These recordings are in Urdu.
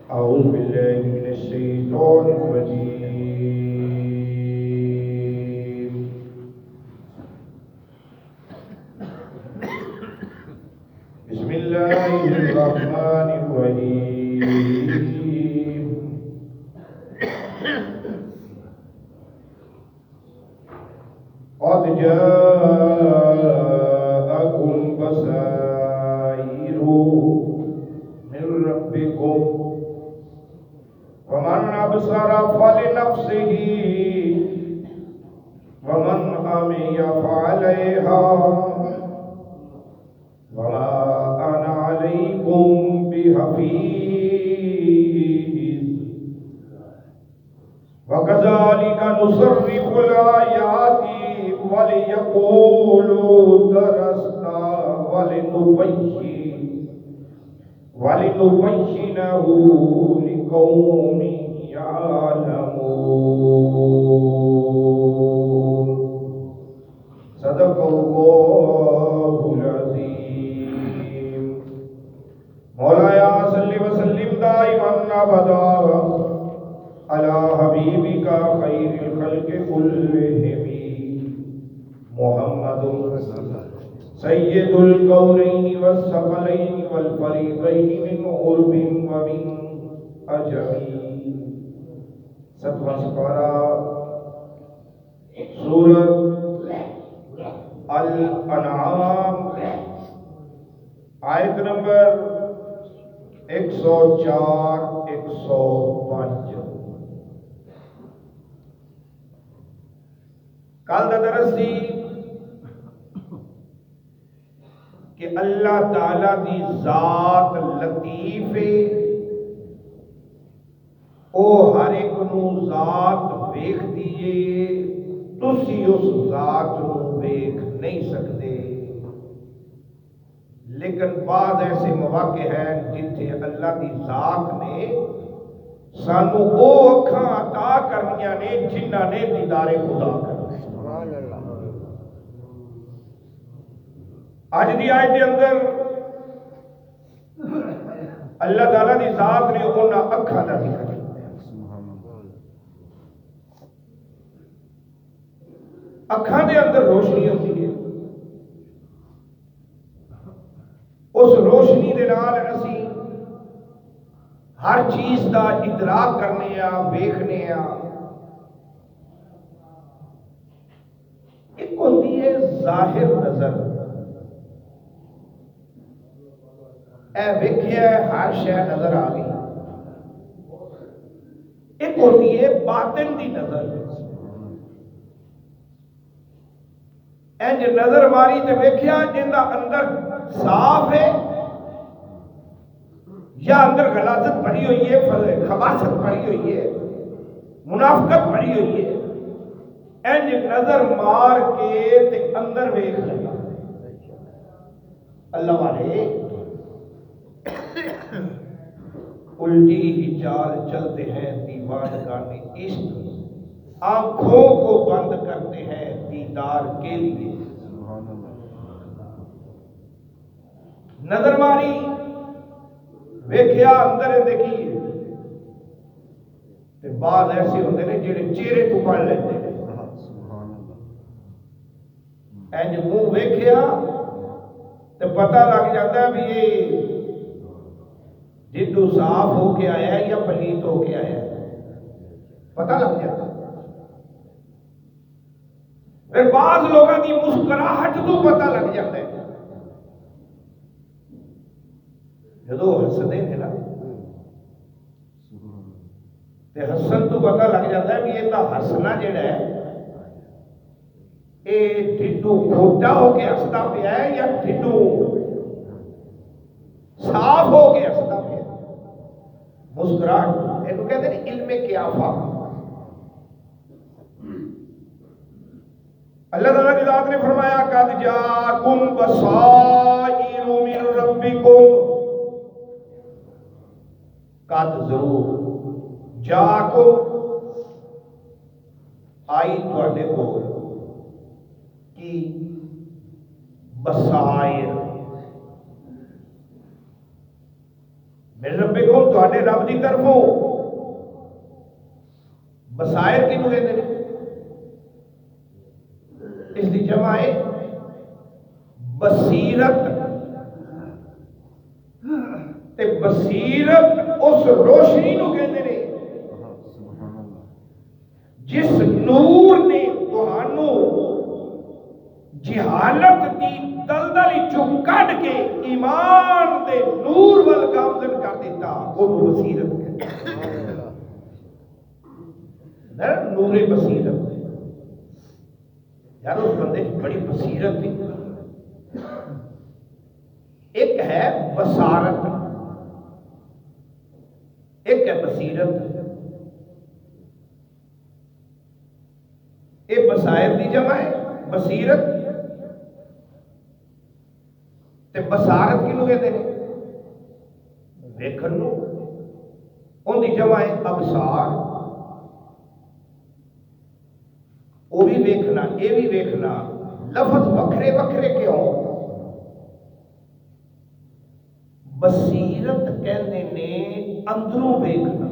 أعوذ بالله من الشيطان الرجيم. بسم الله الرحمن الرحيم. قد جاءكم بصائر من ربكم ومن أبصر فلنفسه ومن عمي فعليها وما أنا عليكم بحفيظ وكذلك نصرف الآيات وليقولوا درست ولنبينه لقوم يعلمون. صدق الله العظيم. مولایا صلی وسلم دائما ابدا على حبيبك خير الخلق كلهم محمد سيد الكونين والثقلين والفريقين من عرب ومن عجم. ستواں سپارہ سورۃ الانعام آیت نمبر 104 105. کل دا درس سی کہ اللہ تعالی دی ذات لطیف ہے، او ہر ایک نو ذات ویکھ دیئے، تسی اس ذات نو ویکھ نہیں سکتے. لیکن بعض ایسے مواقع ہیں جتھے اللہ دی ذات نے سانو او اکھاں عطا کرنیاں نے جنہاں نے دیدار خدا کرنا. آج دی آیت دے اندر اللہ تعالیٰ دی ذات نے انہاں اکھاں دا ذکر کیا. اکھاں دے اندر روشنی ہوتی ہے، اس روشنی دے نال اسی ہر چیز دا ادراک کرنے آ، ویکھنے آ. ایک ہوتی ہے ظاہر نظر، اے ویکھیا ہر شے نظر آ گئی. ایک ہوتی ہے باطن دی نظر، انج نظر ماری تے ویکھیا جندا اندر صاف ہے یا اندر غلاظت بھری ہوئی ہے، خباثت بھری ہوئی ہے، منافقت بھری ہوئی ہے. انج نظر مار کے تے اندر ویکھ لیا. اللہ والے الٹی ہی چال چلتے ہیں دیوانگان عشق، آنکھوں کو بند کرتے ہیں دیدار کے لیے. نظر ماری ویکھیا اندر دیکھی. بعض ایسے ہوتے ہیں جڑے چہرے تو پڑھ لیتے ہیں، انج منہ ویکھیا تو پتہ لگ جاتا ہے بھی یہ جدو صاف ہو کے آیا ہے یا پلیت ہو کے آیا ہے، پتہ لگ جاتا ہے. پھر بعض لوگوں کی مسکراہٹ تو پتہ لگ جاتا ہے. جدو ہسدے ہیں نا تے ہسن تو پتہ لگ جاتا ہے کہ یہ تو ہسنا جڑا ہے یہ ڈھڈو کھوٹا ہو کے ہستا پیا ہے یا ڈھڈو صاف ہو کے ہستا پیا. مسکراہٹ یہ کہتے ہیں علم قیافہ. اللہ تعالیٰ کی ذات نے فرمایا قد جاءکم بصائر من ربکم. قد ضرور جاءکم آئی تواڈے کول کی بصائر من ربکم تواڈے رب دی طرفوں بصائر کینوں کہندے نے اس دی جمع ہے بصیرت تے بصیرت اس روشنی نو کہندے نے جس نور نے تہانوں جہالت دی دلدل چوں کڈ کے ایمان دے نور ول گامزن کر دیتا وہ بصیرت کہتے ہیں نور بصیرت یار اس بندے کی بڑی بصیرت تھی ایک ہے بصارت ایک ہے بصیرت یہ بصائر دی جمع ہے بصیرت تے بصارت کینوں کہتے ہیں ویکھن نو ان دی جمع ہے ابصار وہ بھی ویکھنا یہ بھی ویکھنا لفظ وکھرے وکھرے کیوں بصیرت کہندے نے اندروں ویکھنا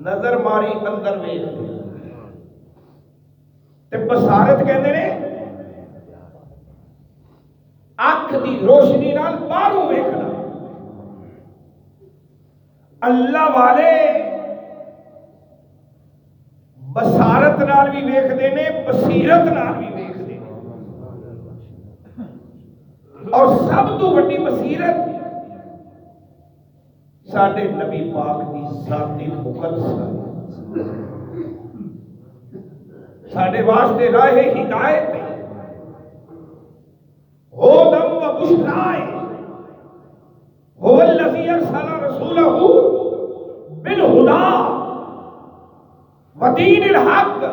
نظر ماری اندر ویکھنا تے بصارت کہندے نے اکھ دی روشنی نال باہروں ویکھنا اللہ والے بصارت نال بھی ویکھدے نے بصیرت نال بھی ویکھدے نے اور سب تو بڑی بصیرت ساڈے نبی پاک دی ذاتی مقدس ساڈے واسطے راہ ہدایت ہے ہدی و بشرائے هو الذی ارسل رسولہ بالہدی ودین الحق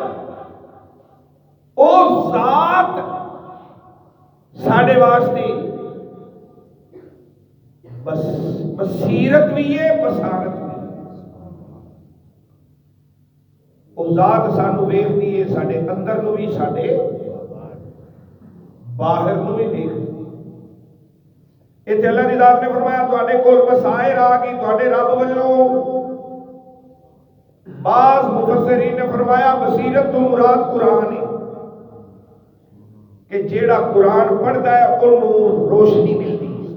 او ذات ساڈے واسطے بس بصیرت بھی ہے بصارت بھی او ذات سانو ویکھدی ہے ساڈے اندر نو بھی ساڈے باہر نو بھی ویکھدی ایتھے اللہ دی ذات نے فرمایا تواڈے کول بصائر آ گئی تواڈے رب والوں بعض مفسرین نے فرمایا بصیرت تو مراد قرآن ہے کہ جیڑا قرآن پڑھتا ہے انہوں روشنی ملتی ہے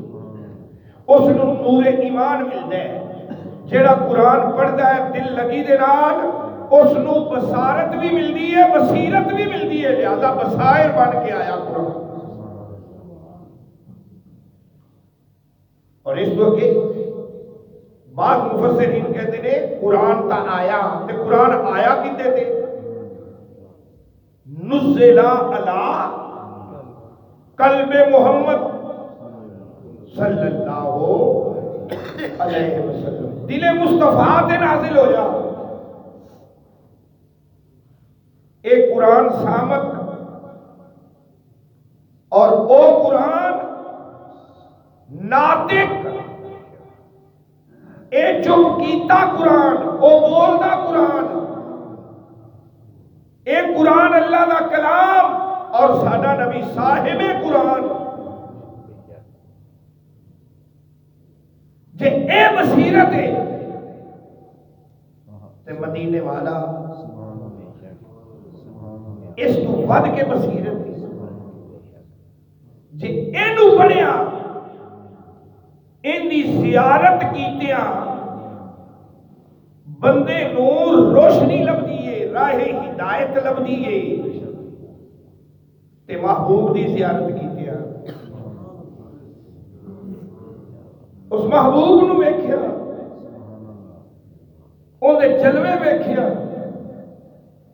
اس نو نور ایمان ملتا ہے جیڑا قرآن پڑھتا ہے دل لگی دے نال اس نو بصارت بھی ملتی ہے بصیرت بھی ملتی ہے لہذا بصائر بن کے آیا قرآن اور اس کو کہ بعض مفسرین کہتے ہیں قرآن تا آیا تے قرآن آیا کتے تھے نزل علی قلب محمد صلی اللہ علیہ وسلم دل مصطفیٰ تے نازل ہو جا ایک قرآن سامت اور او قرآن ناطق اے چپ کیتا قرآن او بولدا قرآن اے قرآن اللہ دا کلام اور ساڈا نبی صاحب قرآن جے اے بصیرت ہے تے مدینے والا اس تو ود کے بصیرت جے اینو پڑھیا ان دی زیارت کیتیاں بندے نور روشنی لبدی ہے راہ ہدایت لبدی ہے تے محبوب دی زیارت کیتیاں اس محبوب نو ویکھیا اون دے جلوے ویکھیا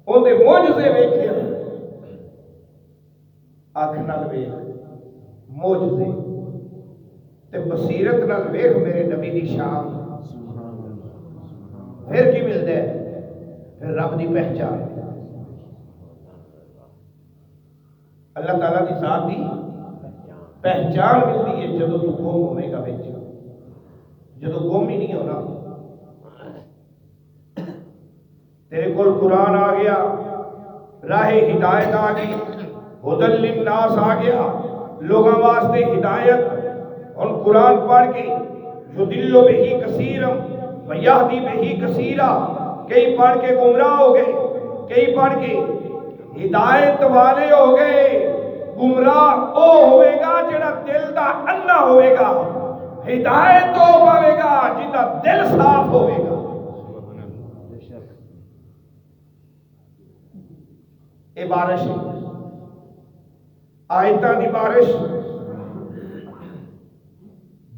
اون دے معجزے ویکھیا اکھ نال ویکھ معجزے تے بصیرت نال ویکھ میرے نبی دی شان پھر کی ملتا ہے پھر رب دی پہچان اللہ تعالیٰ دی ذات دی پہچان ملتی ہے جدو تو گم ہوئے گا بچ جدو گم ہی نہیں ہونا تیرے کول قرآن آ گیا راہ ہدایت آ گئی ہدی للناس آ گیا لوگوں واسطے ہدایت اور قرآن پڑھ کے یضل بہ کثیرا ویہدی بہ کثیرا، کئی پڑھ کے گمراہ ہو گئے، کئی پڑھ کے ہدایت والے ہو گئے۔ گمراہ او ہوئے گا جڑا دل دا انا ہوئے گا، ہدایت ہو پاوے گا جدا دل صاف ہوئے گا۔ اے بارش آیتاں دی بارش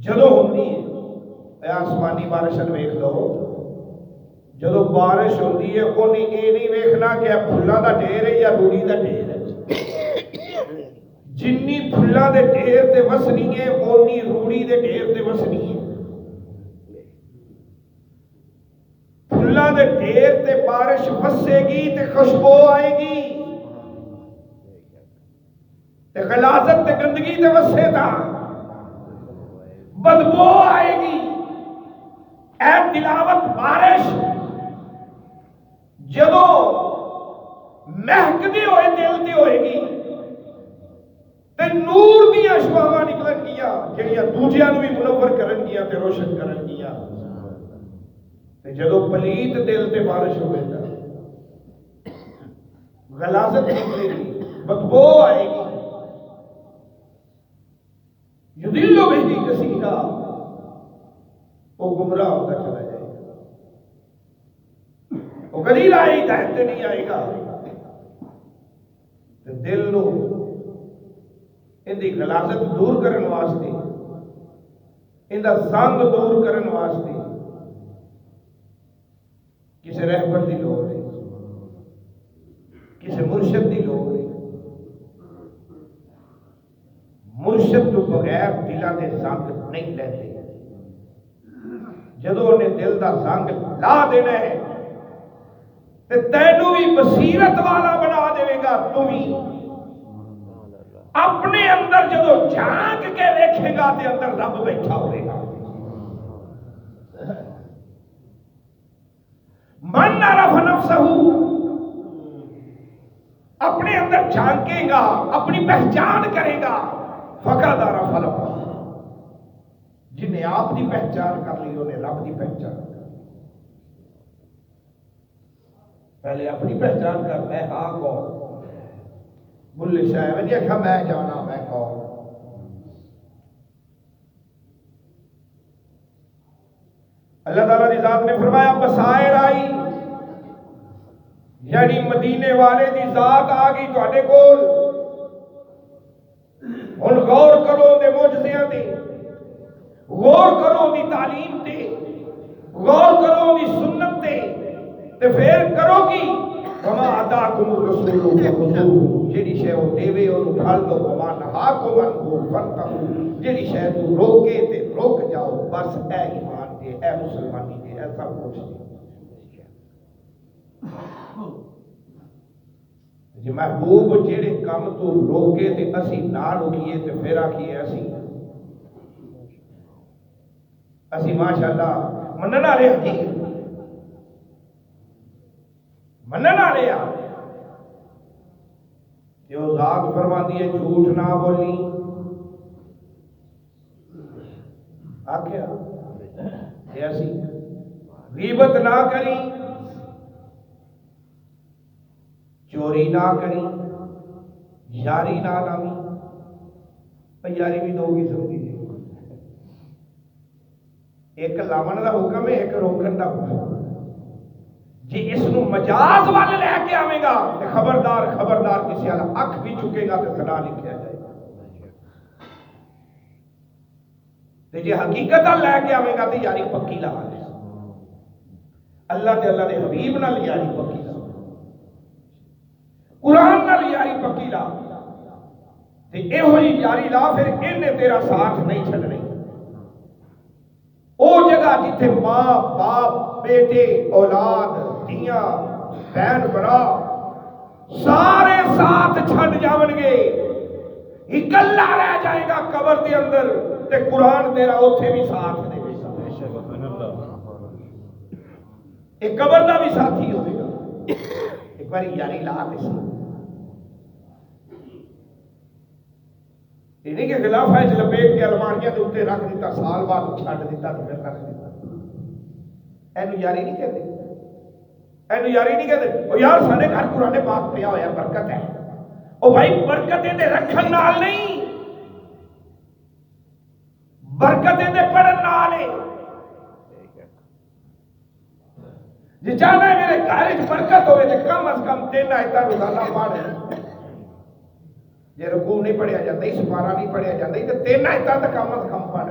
جدو ہوندی ہے، اے آسمانی بارش ویکھ لو، جدو بارش ہوندی ہے انہیں یہ نہیں ویکھنا کہ پھلاں دا ڈھیر ہے یا روڑی دا ڈھیر ہے۔ جنی پھلاں دے ڈھیر تے وسنی ہے اونی روڑی دے ڈھیر تے وسنی ہے۔ پھلاں دے ڈھیر تے بارش وسے گی تے خوشبو آئے گی، تے غلاظت تے گندگی تے وسے تا بدبو آئے گی۔ اے تلاوت بارش جدو مہکدی ہوئے دل تے ہوئے گی تے نور دیا شواواں نکلن گیا جڑیاں دوجیاں نو بھی منور کرن گیا تے روشن کرن گیا۔ تے جدو پلیت دل تے بارش ہوئے تا غلاظت نکلے گی، بدبو آئے گی۔ یضل بہ کثیرا، وہ گمراہ ہوتا چلا جائے گا، وہ قلیل آئی ہدایت نہیں آئے گا۔ تے دل نو ان دی غلاظت دور کرن واسطے، ان دا زنگ دور کرن واسطے کسی رہبر دی لوڑ ہے، کسی مرشد دی لوڑ ہے۔ مرشد تو بغیر دلاں دے زنگ نہیں لیتے۔ جدو انہیں دل دا زنگ لا دینا ہے تے تینوں بھی بصیرت والا بنا دے گا۔ تو بھی اپنے اندر جدو جھانک کے دیکھے گا تے اندر رب بیٹھا ہوئے گا۔ من عرف نفسہ، اپنے اندر جھانکے گا، اپنی پہچان کرے گا، فقد عرف ربہ، جن نے آپ کی پہچان کر لی انہیں رب کی پہچان کر لی۔ پہلے اپنی پہچان کر، میں ہاں کون؟ بلے شاہ میں نہیں کہا میں جانا میں کون؟ اللہ تعالیٰ کی ذات نے فرمایا بصائر آئی، یعنی مدینے والے دی ذات آ گئی تواڈے کول۔ ہن غور کرو دے معجزیاں تے، غور کرو دی تعلیم تے، غور کرو دی سنت تے، تے پھر کرو کی وما آتاکم الرسول فخذوہ، جیڑی شے وہ دیوے اور اٹھال دو، وما نہاکم عنہ فانتہوا، جیڑی شے تو روکے تے روک جاؤ۔ بس اے ایمان دے، اے مسلمانی دے، اے سب کچھ دے۔ جی محبوب جیڑے کام تو روکے تے اسی نہ روکیے تے پھر آکھیے اسی ماشاءاللہ مننا لے حقیق مننا لے آ کہ وہ ذات فرما دیئے جھوٹ نہ بولی، آکھیا کہ اسی غیبت نہ کری، چوری نہ کری، یاری نہ لاوی۔ یاری بھی دو قسم کی، ایک لاون دا حکم ہے، ایک روکن دا حکم۔ جی اس نو مجاز والے لے کے آوے گا تے خبردار خبردار، کسی والا اکھ بھی چکے گا تے خدا لکھیا جائے گا۔ تے جی حقیقت لے کے آوے گا تے یاری پکی لا لے، اللہ تے اللہ دے حبیب نال یاری پکی لا، قرآن نال یاری پکی لا، تے ایہو جی یاری لا، پھر انہیں تیرا ساتھ نہیں چھڈنے۔ او جگہ جتھے ماں باپ بیٹے اولاد دھیاں بہن بڑا سارے ساتھ چھڈ جاون گے، اکلا رہ جائے گا قبر دے اندر، تے قرآن تیرا اوتھے بھی ساتھ دے گا۔ ایک قبر دا بھی ساتھی ہوئے گا۔ ایک باری یاری لا تے سی، یہ نہیں کہ خلافہ وچ لپیٹ کے الماریاں دے اوتے رکھ دیتا، سال بعد چھڈ دیتا تو پھر رکھ دیتا. اینو یاری نہیں کہتے، اینو یاری نہیں کہتے. او یار سارے گھر قرآن پاک پیا ہوا برکت ہے. او بھائی برکت دے رکھن نال نہیں، برکت دے پڑھن نال ہے. جی چاہنا ہے میرے گھر وچ برکت ہوئے تو کم از کم 3 آیتاں روزانہ پڑھ. جی رکوع نہیں پڑھیا جاتا، سپارہ نہیں پڑھیا جاتا تو 3 آیتاں تو کم از کم پڑھ.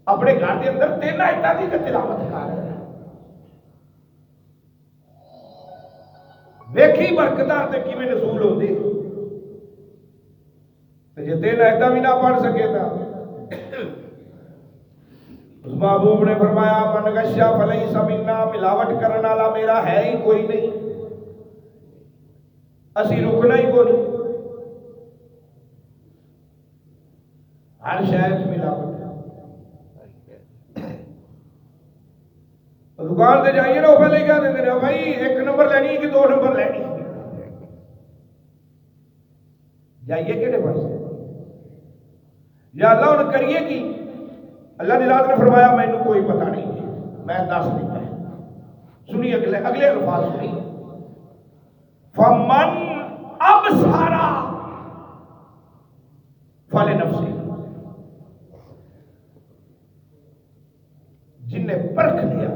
اپنے گھر کے اندر 3 آیتاں دی تلاوت کر. ویکھی برکتاں تے کیویں نزول ہوندے. تے جے 3 آیتاں بھی نہ پڑھ سکے تا اس محبوب نے فرمایا من غشا فلیس منا، ملاوٹ کرنے والا میرا ہے ہی کوئی نہیں، اسی رکنا ہی کوئی. ہر شہر ملاوٹ. دکان سے جائیے نا، وہ پہلے کیا دیتے ہیں بھائی 1 نمبر لینی ہے کہ 2 نمبر لینی ہے. جائیے کہڑے پاس یا اللہ انہوں کریے کی. اللہ دی ذات نے فرمایا مینوں کوئی پتہ نہیں ہے، میں دس دیتا ہے. سنی اگلے الفاظ سنی. فمن ابصر فلنفسہ، جن نے پرکھ لیا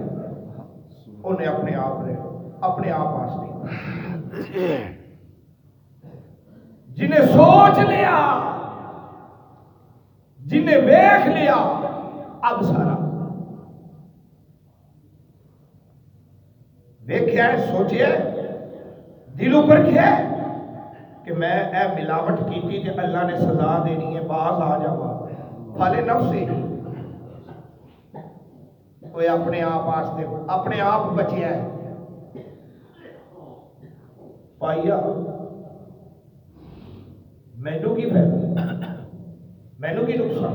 انہیں اپنے آپ واسطے. جنہیں سوچ لیا، جنہیں ویکھ لیا، اب سارا ویکھیا ہے، سوچیا ہے، دل اوپر کیا ہے کہ میں اے ملاوٹ کیتی تے اللہ نے سزا دینی ہے، باز آ جاوا. پھلے نفس ہی کوئی اپنے آپ واسطے اپنے آپ بچیا ہے. پائیا مینوں کی فائدہ، مینوں کی نقصان.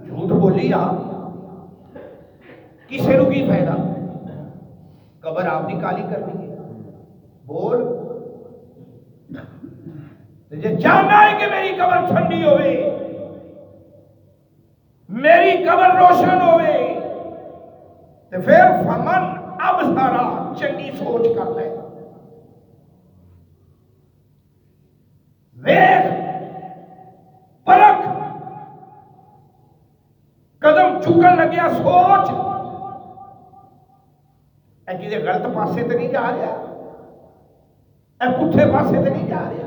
جھوٹ بولی آ کسے نو کی فائدہ. قبر آپ کی کالی کرنی ہے. بول جے چاہنا ہے کہ میری قبر ٹھنڈی ہوئے، میری قبر روشن ہوئے تو پھر فمن اب سارا چنگی سوچ کر لے. ویخ پرکھ، قدم چکن لگیا سوچ اے کسی غلط پاسے تے نہیں جا رہا، اے پٹھے پاسے تے نہیں جا رہا،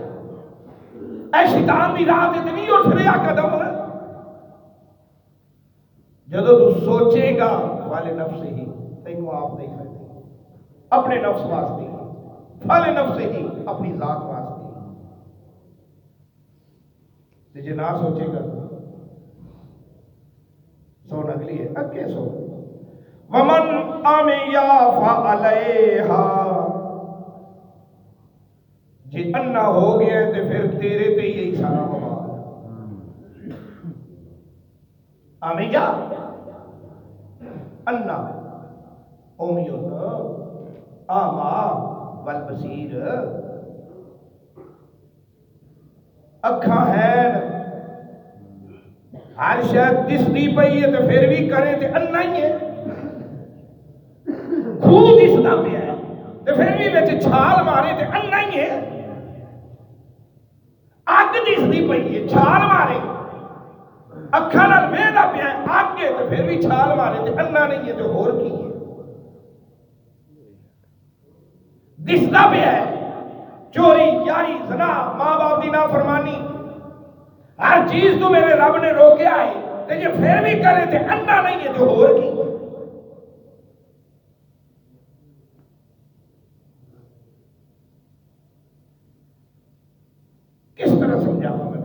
اے شیطان دی راہ تے نہیں اٹھ رہا قدم. جدو تو سوچے گا والے نفس ہی تینوں آپ نہیں کرتے، اپنے نفس واسطے، والے نفس ہی اپنی ذات واسطے. جے نہ سوچے گا سو نگلی ہے اگے سو. ومن عمیا فعلیہا، جی انا ہو گیا ہے تو پھر تیرے تے یہی سارا وبال. عمیا انا اومیون آما والبصیر، اکھاں ہیں ہر شاید دستی پئی ہے تو پھر بھی کرے تو انا ہی ہے. خوہ دستا پیا ہے تو پھر بھی بچ چھال مارے تو انا ہی ہے. اگ دستی پئی ہے چھال مارے، اکھاں نال ویکھدا پیا ہے اگ ہے تو پھر بھی چھال مارے تو انا نہیں ہے تو ہور کی ہے. دستا پیا ہے چوری، یاری، زنا، ماں باپ دی نافرمانی، ہر چیز تو میرے رب نے روکیا ہے تو یہ پھر بھی کرے تو انا نہیں ہے تو ہور کی. کس طرح سمجھاؤں میں؟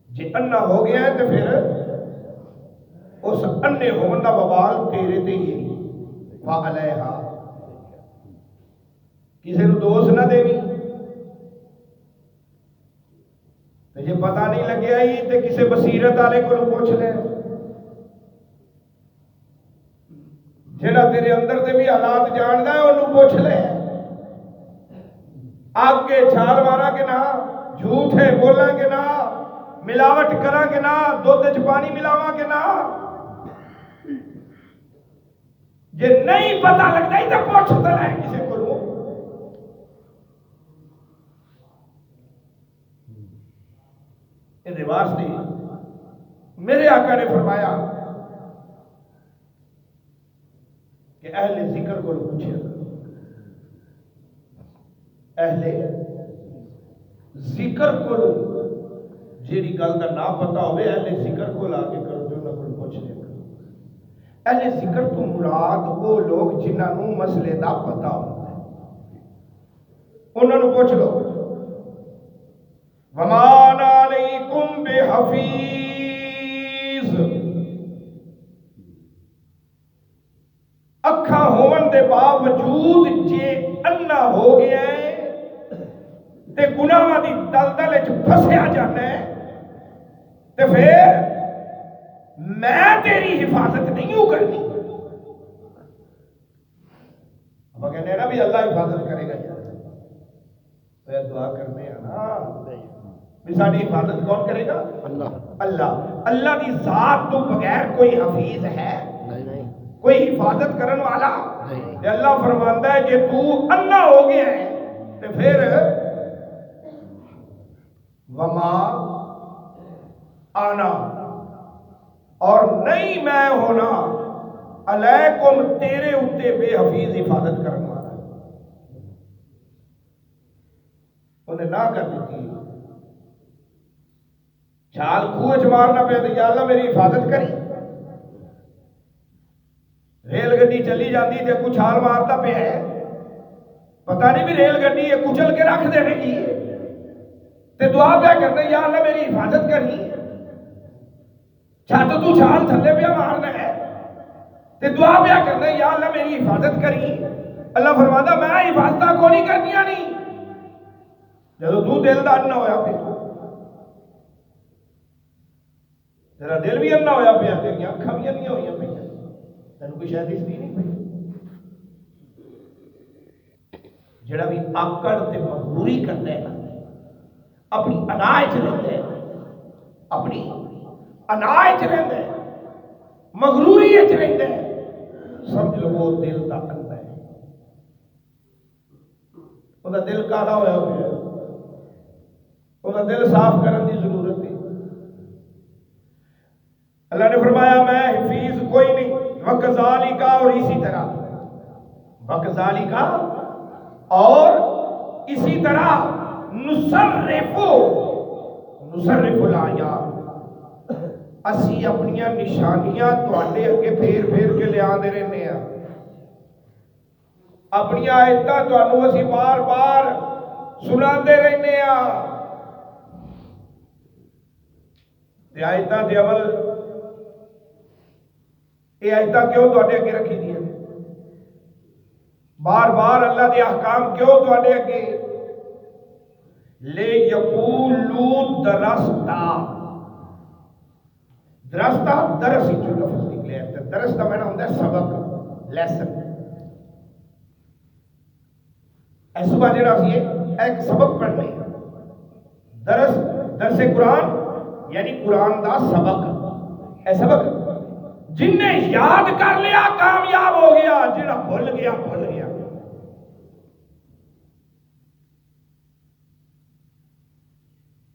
جی انا ہو گیا ہے تو پھر اس انے ہون دا وبال تیرے تے ہی فعلیہا. کسی نو دوست نہ دیوی، جی پتہ نہیں لگیا ہی تو کسی بصیرت والے کو پوچھ لے، جہاں تیرے اندر دے بھی حالات جاندا ہے انہوں پوچھ لے. آگ کے چھال مارا کہ نہ، جھوٹ ہے بولا کہ نہ، ملاوٹ کرا کہ نہ، دودھ چ پانی ملاوا کہ نہ، جے نہیں پتا لگتا ہی تو پوچھ تو لے کسی کو. یہ واسطے میرے آقا نے فرمایا کہ اہل ذکر کو پوچھے، اہل ذکر کو جیڑی گل کا نہ پتا ہوئے اہل ذکر کو لا کے کرو جو نہ کوئی پوچھ لے. اہل ذکر تو مراد وہ لوگ جنہاں نوں مسئلے دا پتا ہوتا ہے، انہاں نوں پوچھ لو. وَمَا عَلَيْكُمْ بِحَفِيظ، اکھاں ہون دے باوجود جے انا ہو گیا ہے تے گناہاں دی دلدل وچ پھسیا جانا ہے تے پھر میں تیری حفاظت نہیں ہوں کرنی. اب کہنے ہیں نا بھی اللہ حفاظت کرے گا. یار دعا کرنے ہیں نا بھی ساری حفاظت کون کرے گا؟ اللہ. اللہ دی ذات تو بغیر کوئی حفیظ ہے؟ کوئی حفاظت کرن والا؟ اللہ فرماندا ہے کہ تو انا ہو گیا ہے تو پھر وما آنا اور نہیں میں ہونا علیکم تیرے اتے بے حفیظ حفاظت کرنے والا. انہیں نہ کر دیتی چھال کوہ چ مارنا پہ تو یا اللہ میری حفاظت کری. ریل گڈی چلی جاتی تے کوئی چھال مارتا پہ ہے، پتہ نہیں بھی ریل گڈی یہ کچل کے رکھ دے گی تے دعا پہ کرنا یا اللہ میری حفاظت کرنی. چھت تو چھال تھلے پہ مارنا ہے تے دعا پہ کرنا یا اللہ میری حفاظت کری. اللہ فرماتا میں حفاظت کو نہیں کرنیاں نہیں. جب تو دل دا انا ہویا پہ، تیرا دل بھی انا ہویا پہ، تیری اکھاں بھی انیاں ہوئی پہ، تینوں کوئی شاید اس دی نہیں پہ. جڑا بھی آکڑ تے مغروری کرتا ہے اپنی اناج رہتا ہے، اپنی اناج رہتا ہے، مغروری رہتا ہے، سمجھ لو وہ دل دا اندھا ہے. وہ دل کالا ہویا ہوا ہے، وہ دل صاف کرنے کی ضرورت ہے. اللہ نے فرمایا میں حفیظ کوئی نہیں. وَكَذَلِكَ اور اسی طرح، وَكَذَلِكَ اور اسی طرح نصرف الآیات اسی اپنی نشانیاں تواڈے اگے پھیر پھیر کے لیا دے رہنے ہیں. اپنی آیتاں تانوں اسی بار بار سنا دے رہنے ہیں. تے آیتاں دے عمل یہ آیتاں کیوں تواڈے اگے رکھی دی ہیں؟ بار بار اللہ دے احکام کیوں تواڈے اگے؟ لے یقولوا درستا. درستا درس ہی جو لفظ نکلے ہیں. درس کا معنی ہوتا ہے سبق، لیسن. صبح جڑا سی ایک سبق پڑھنے، درس قرآن یعنی قرآن دا سبق. اے سبق جن نے یاد کر لیا کامیاب ہو گیا، جڑا بھول گیا بھول گیا.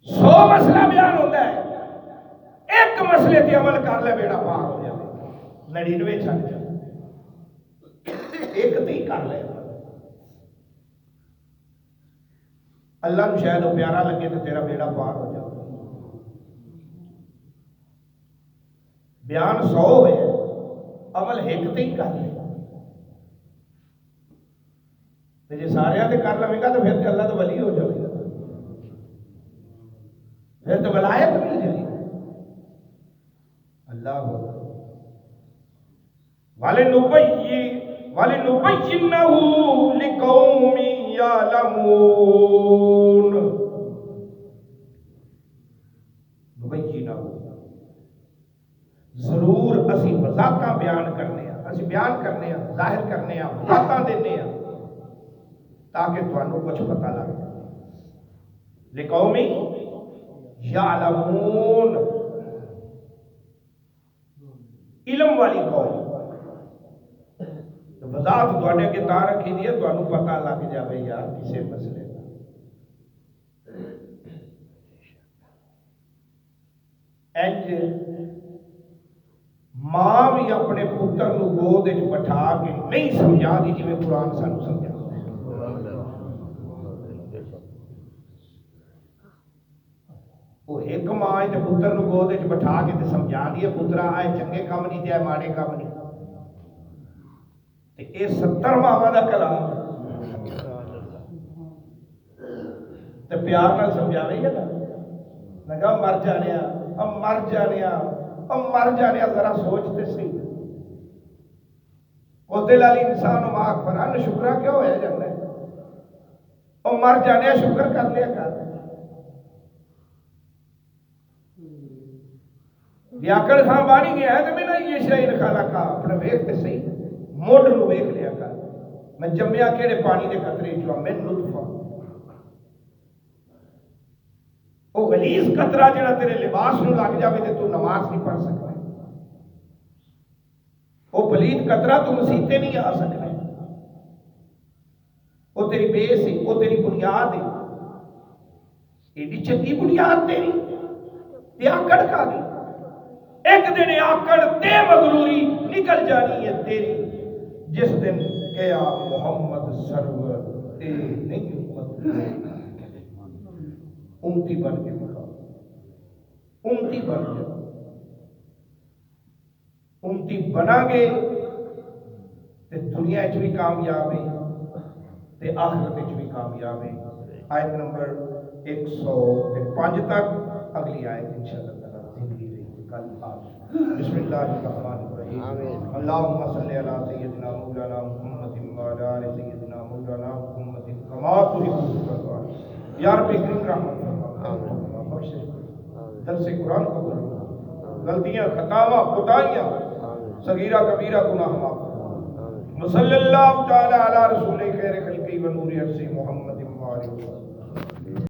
سو مسئلہ بیان ہوتا ہے، ایک مسئلے تے عمل کر لے بیڑا پار ہو جائے. 99 چھڈ جا، ایک تے کر لے. اللہ کو شاید وہ پیارا لگے تو تیرا بیڑا پار ہو جائے. بیان 100 ہوئے عمل ایک تے ہی کر لے. جی سارے تے کر لے گا تو پھر اللہ تو ولی ہو جائے گا، پھر تو ولایت مل جائے گی. اللہ وَلِنُبَيِّنَّهُ لِقَوْمٍ يَعْلَمُونَ. نُبَيِّنَهُ ضرور اسی وضاحتاں بیان کرنے ہیں، اسی بیان کرنے ہیں، ظاہر کرنے ہیں، وضاحتاں دینے ہیں تاکہ تانوں کچھ پتہ لگے. لقوم یعلمون، علم والی قوم۔ وضاحت تواڈے کے تا رکھی دی ہے تانوں پتہ لگ جاوے یار کسے مسئلے دا۔ انج ماں بھی اپنے پتر نو گود وچ بٹھا کے نہیں سمجھا دی جویں قرآن سانوں سمجھا۔ وہ ایک ماں ہے تے پتر نو گود وچ بٹھا کے تے سمجھا دی پترا آئے چنگے کام نہیں تے آئے ماڑے کام نہیں۔ تے اے 70 ماواں دا کلام تے پیار نال سمجھاوے گا نا۔ لگا مر جانیا، اب مر جانیا، اب مر جانیا، ذرا سوچتے سی وہ دل والی انسان ماں فران شکرا کیوں ہویا جانا ہے؟ اور مر جانیا شکر کر لیا کر۔ بیاکڑ خان بانی گیا ہے تو میں نے یہ شاہی خالہ کا اپنے ویکھتے صحیح موڈ نو ویکھ لیا کر، میں جمیا کیڑے پانی دے قطرے چوں میں لطفا وہ غلیظ قطرہ جڑا تیرے لباس نو لگ جاوے تے تو نماز نہیں پڑھ سکتا، وہ پلید قطرہ تو مسیتے نہیں آ سکتا، وہ تیری بیس ہے، وہ تیری بنیاد ہے، ایڈی چنگی بنیاد تیری تے آکڑ کا دی، ایک دن آکڑ تے مغروری نکل جانی ہے تیری، جس دن کیا محمد سرور اے نہیں امت امتی بن کے دکھا، امتی بن کے امتی بنا گے تے دنیا وچ بھی کامیاب ہے تے آخرت وچ بھی کامیاب ہے۔ آیت نمبر 105 تک، اگلی آیت انشاءاللہ تعالی زندگی رہی کل آج۔ بسم اللہ الرحمن الرحیم، اللہم صلی علی سیدنا مولانا محمد وعلی آل سیدنا مولانا محمد کما تحب وترضى۔ یا رب کریم رحمت فرما، بخش درس قرآن کو کرو، غلطیاں خطاواں خطائیاں صغیرہ کبیرہ گناہ معاف۔ صلی اللہ تعالی علی رسول خیر خلقی و نور عرص محمد وعلی آلہ۔